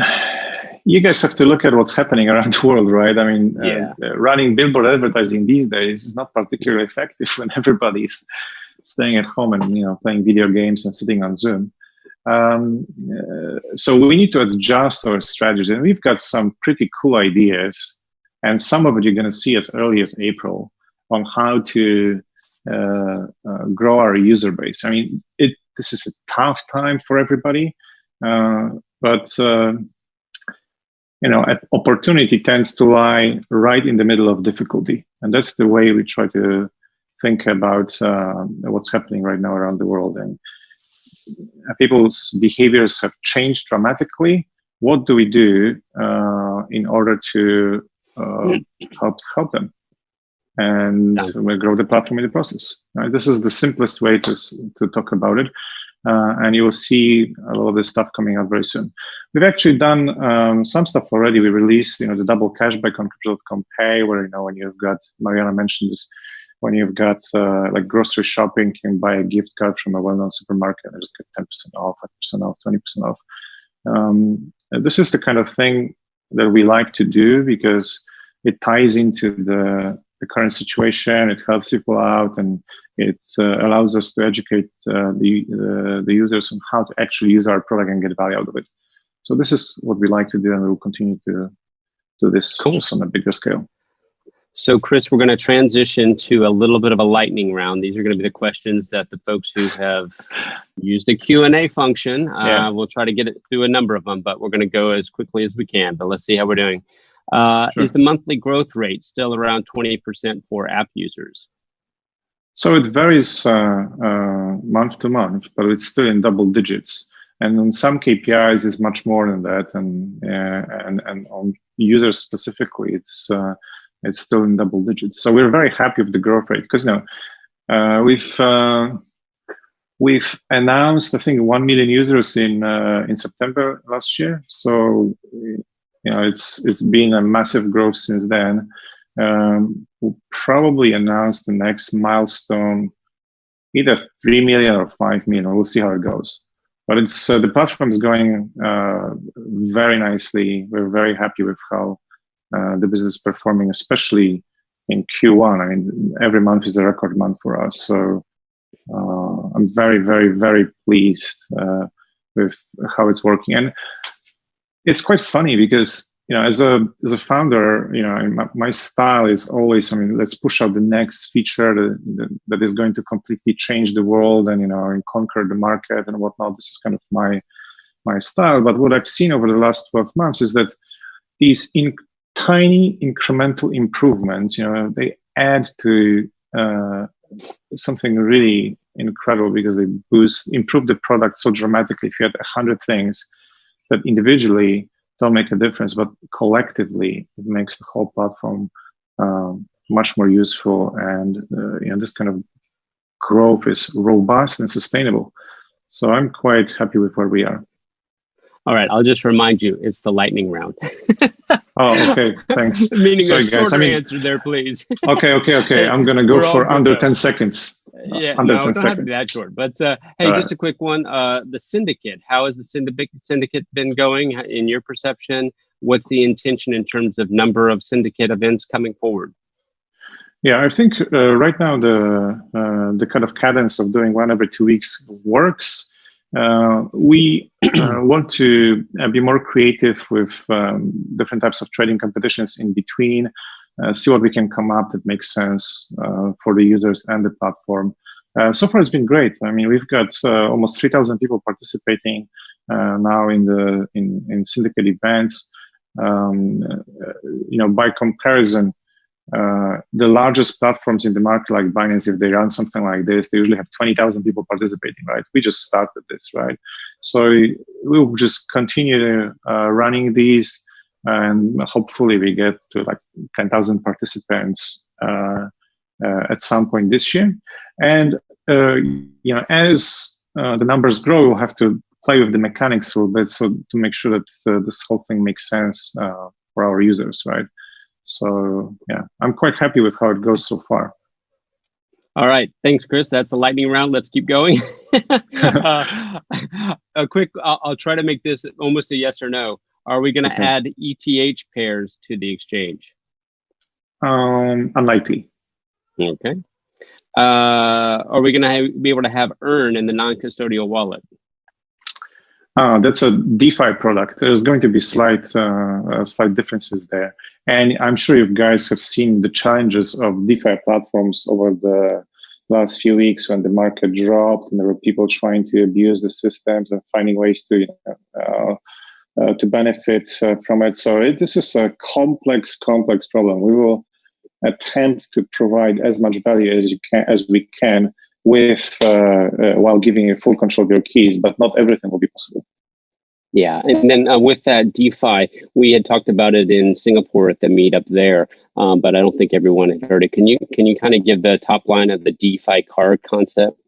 you guys have to look at what's happening around the world, right? I mean, running billboard advertising these days is not particularly effective when everybody's staying at home and playing video games and sitting on Zoom. So we need to adjust our strategy, and we've got some pretty cool ideas, and some of it you're going to see as early as April on how to grow our user base. I mean, this is a tough time for everybody, but opportunity tends to lie right in the middle of difficulty, and that's the way we try to think about what's happening right now around the world. And people's behaviors have changed dramatically. What do we do in order to help them? And we'll grow the platform in the process. Right? This is the simplest way to talk about it. And you will see a lot of this stuff coming out very soon. We've actually done some stuff already. We released, the double cashback on Crypto.com Pay, where, when you've got, Mariana mentioned this, when you've got like grocery shopping, you can buy a gift card from a well-known supermarket and just get 10% off, 5% off, 20% off. This is the kind of thing that we like to do because it ties into the current situation. It helps people out, and it allows us to educate the users on how to actually use our product and get value out of it. So this is what we like to do, and we will continue to do this just on a bigger scale. So, Kris, we're going to transition to a little bit of a lightning round. These are going to be the questions that the folks who have used the Q&A function, we'll try to get it through a number of them, but we're going to go as quickly as we can. But let's see how we're doing. Sure. Is the monthly growth rate still around 20% for app users? So it varies month to month, but it's still in double digits. And on some KPIs, it's much more than that. And on users specifically, it's still in double digits. So we're very happy with the growth rate because we've announced, I think, 1 million users in September last year. So it's been a massive growth since then. We'll probably announce the next milestone, either 3 million or 5 million. We'll see how it goes. But it's the platform is going very nicely. We're very happy with how the business is performing, especially in Q1. I mean, every month is a record month for us. So I'm very, very, very pleased with how it's working. And it's quite funny because, as a founder, my style is always, let's push out the next feature that is going to completely change the world and conquer the market and whatnot. This is kind of my style. But what I've seen over the last 12 months is that these tiny incremental improvements, they add to something really incredible because they improve the product so dramatically. If you had 100 things that individually don't make a difference, but collectively it makes the whole platform much more useful, and this kind of growth is robust and sustainable. So I'm quite happy with where we are. All right, I'll just remind you, it's the lightning round. Oh, okay, thanks. Meaning a shorter answer there, please. Okay. I'm going to go for under 10 seconds. Yeah, under no, 10 don't seconds. have to be that short. But hey, just a quick one. The syndicate, how has the syndicate been going in your perception? What's the intention in terms of number of syndicate events coming forward? Yeah, I think right now the kind of cadence of doing one every 2 weeks works. We want to be more creative with different types of trading competitions in between, see what we can come up that makes sense for the users and the platform. So far, it's been great. I mean, we've got almost 3,000 people participating now in syndicate events. By comparison, the largest platforms in the market, like Binance, if they run something like this, they usually have 20,000 people participating, right? We just started this, right? So we'll just continue running these, and hopefully we get to like 10,000 participants at some point this year. And as the numbers grow, we'll have to play with the mechanics a little bit, so to make sure that this whole thing makes sense for our users, right? So yeah, I'm quite happy with how it goes so far. All right, thanks, Kris. That's the lightning round. Let's keep going. A quick, I'll try to make this almost a yes or no. Are we going to add ETH pairs to the exchange? Unlikely. Okay. Are we going to be able to have earn in the non-custodial wallet? That's a DeFi product. There's going to be slight differences there. And I'm sure you guys have seen the challenges of DeFi platforms over the last few weeks when the market dropped and there were people trying to abuse the systems and finding ways to benefit from it. So this is a complex problem. We will attempt to provide as much value as we can with while giving you full control of your keys, but not everything will be possible. Yeah, and then with that DeFi, we had talked about it in Singapore at the meetup there, but I don't think everyone had heard it. Can you kind of give the top line of the DeFi card concept?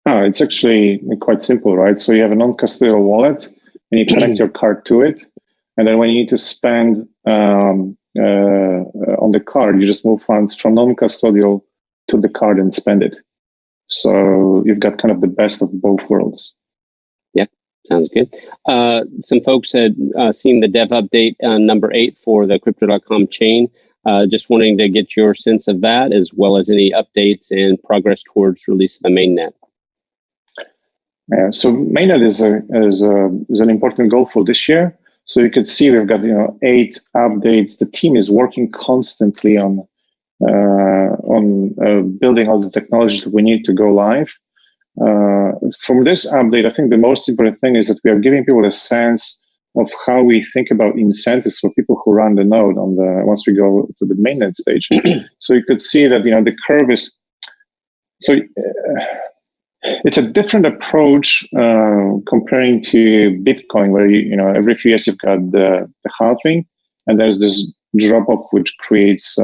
It's actually quite simple, right? So you have a non-custodial wallet, and you connect your card to it, and then when you need to spend on the card, you just move funds from non-custodial to the card and spend it. So you've got kind of the best of both worlds. Yep, sounds good. Some folks had seen the dev update number 8 for the Crypto.com chain. Just wanting to get your sense of that, as well as any updates and progress towards release of the mainnet. Yeah, so mainnet is an important goal for this year. So you can see we've got 8 updates. The team is working constantly on building all the technology that we need to go live. From this update, I think the most important thing is that we are giving people a sense of how we think about incentives for people who run the node once we go to the mainnet stage. So you could see that the curve is it's a different approach comparing to Bitcoin, where every few years you've got the halving, and there's this drop off which creates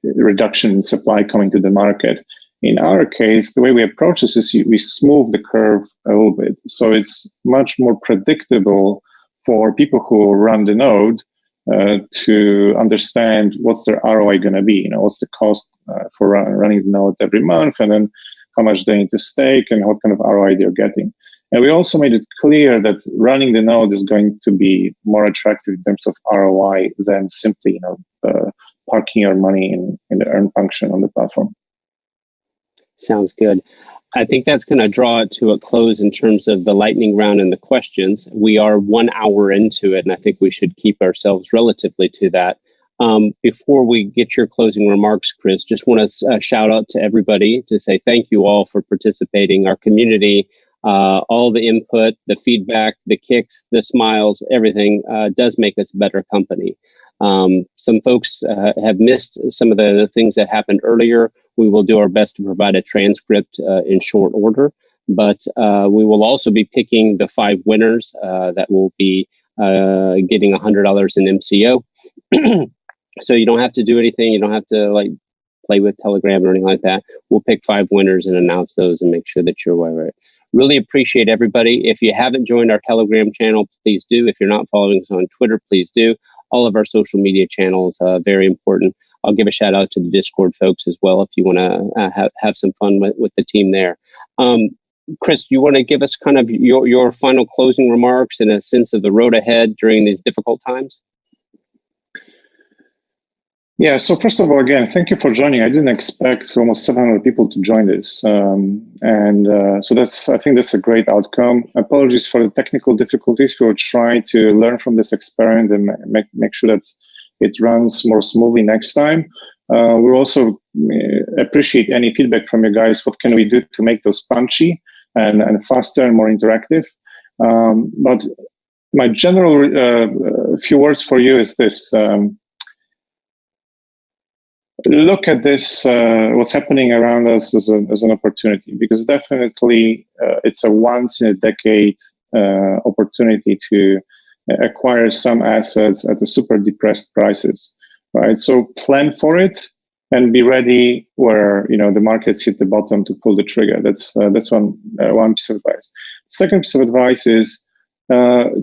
reduction in supply coming to the market. In our case, the way we approach this is we smooth the curve a little bit. So it's much more predictable for people who run the node to understand what's their ROI going to be. What's the cost for running the node every month, and then how much they need to stake and what kind of ROI they're getting. And we also made it clear that running the node is going to be more attractive in terms of ROI than simply parking your money in the earn function on the platform. Sounds good. I think that's going to draw it to a close in terms of the lightning round and the questions. We are 1 hour into it, and I think we should keep ourselves relatively to that. Before we get your closing remarks, Kris, just want to shout out to everybody to say thank you all for participating. Our community, all the input, the feedback, the kicks, the smiles, everything does make us a better company. Some folks have missed some of the things that happened earlier. We will do our best to provide a transcript in short order, but we will also be picking the 5 winners that will be getting $100 in MCO. So you don't have to do anything. You don't have to play with Telegram or anything like that. We'll pick 5 winners and announce those and make sure that you're aware of it. Really appreciate everybody. If you haven't joined our Telegram channel, please do. If you're not following us on Twitter, please do. All of our social media channels, very important. I'll give a shout out to the Discord folks as well if you want to have some fun with the team there. Kris, do you want to give us kind of your final closing remarks and a sense of the road ahead during these difficult times? Yeah, so first of all, again, thank you for joining. I didn't expect almost 700 people to join this. So I think that's a great outcome. Apologies for the technical difficulties. We will try to learn from this experiment and make sure that it runs more smoothly next time. We'll also appreciate any feedback from you guys. What can we do to make those punchy and faster and more interactive? But my general few words for you is this. Look at this, what's happening around us as an opportunity, because definitely it's a once-in-a-decade opportunity to acquire some assets at the super depressed prices, right? So plan for it and be ready where the markets hit the bottom to pull the trigger. That's one piece of advice. Second piece of advice is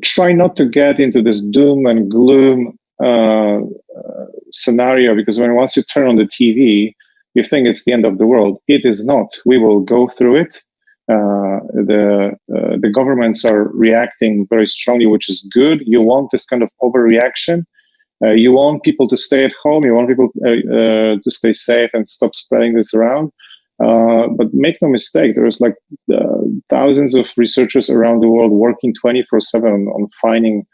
try not to get into this doom and gloom scenario, because once you turn on the TV, you think it's the end of the world. It is not. We will go through it. the governments are reacting very strongly, which is good. You want this kind of overreaction. You want people to stay at home. You want people to stay safe and stop spreading this around. But make no mistake, there's like thousands of researchers around the world working 24/7 on finding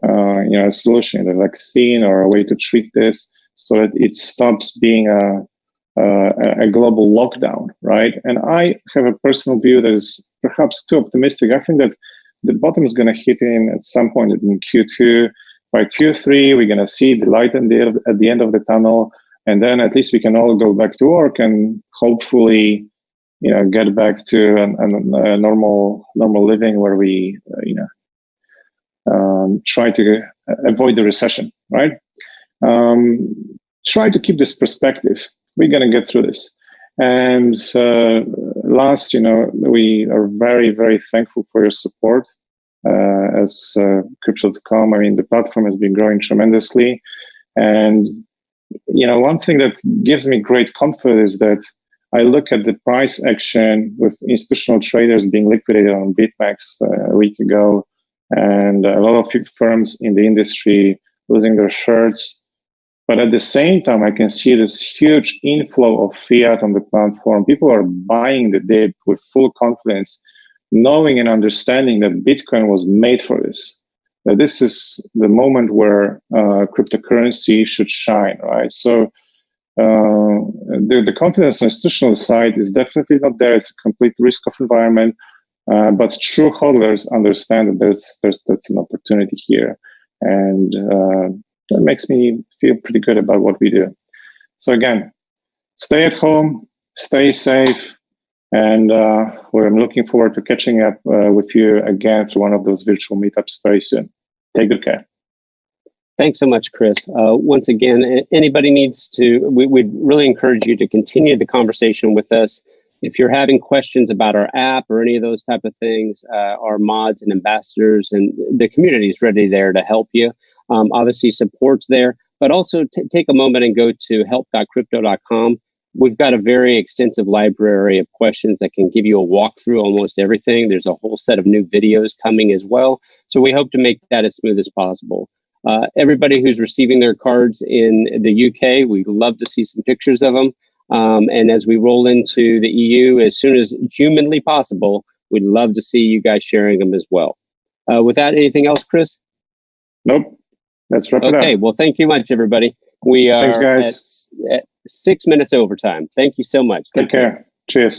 a solution, a vaccine or a way to treat this so that it stops being a global lockdown, right? And I have a personal view that is perhaps too optimistic. I think that the bottom is going to hit in at some point in Q2. By Q3, we're going to see the light at the end of the tunnel, and then at least we can all go back to work and hopefully, get back to a normal living where we, try to avoid the recession, right? Try to keep this perspective. We're going to get through this. And last, we are very, very thankful for your support as Crypto.com. I mean, the platform has been growing tremendously. And, one thing that gives me great comfort is that I look at the price action with institutional traders being liquidated on BitMEX a week ago, and a lot of firms in the industry losing their shirts. But at the same time, I can see this huge inflow of fiat on the platform. People are buying the dip with full confidence, knowing and understanding that Bitcoin was made for this. That this is the moment where cryptocurrency should shine, right? So the confidence on the institutional side is definitely not there. It's a complete risk-off environment. But true hodlers understand that that's an opportunity here. And that makes me feel pretty good about what we do. So again, stay at home, stay safe, and we're looking forward to catching up with you again through one of those virtual meetups very soon. Take good care. Thanks so much, Kris. Once again, anybody needs to, we'd really encourage you to continue the conversation with us. If you're having questions about our app or any of those type of things, our mods and ambassadors and the community is ready there to help you. Obviously, support's there, but also take a moment and go to help.crypto.com. We've got a very extensive library of questions that can give you a walkthrough almost everything. There's a whole set of new videos coming as well. So we hope to make that as smooth as possible. Everybody who's receiving their cards in the UK, we'd love to see some pictures of them. And as we roll into the EU, as soon as humanly possible, we'd love to see you guys sharing them as well. With that, anything else, Kris? Nope. Let's wrap it up. Okay. Well, thank you much, everybody. We are Thanks, guys. at 6 minutes overtime. Thank you so much. Take care. Cheers.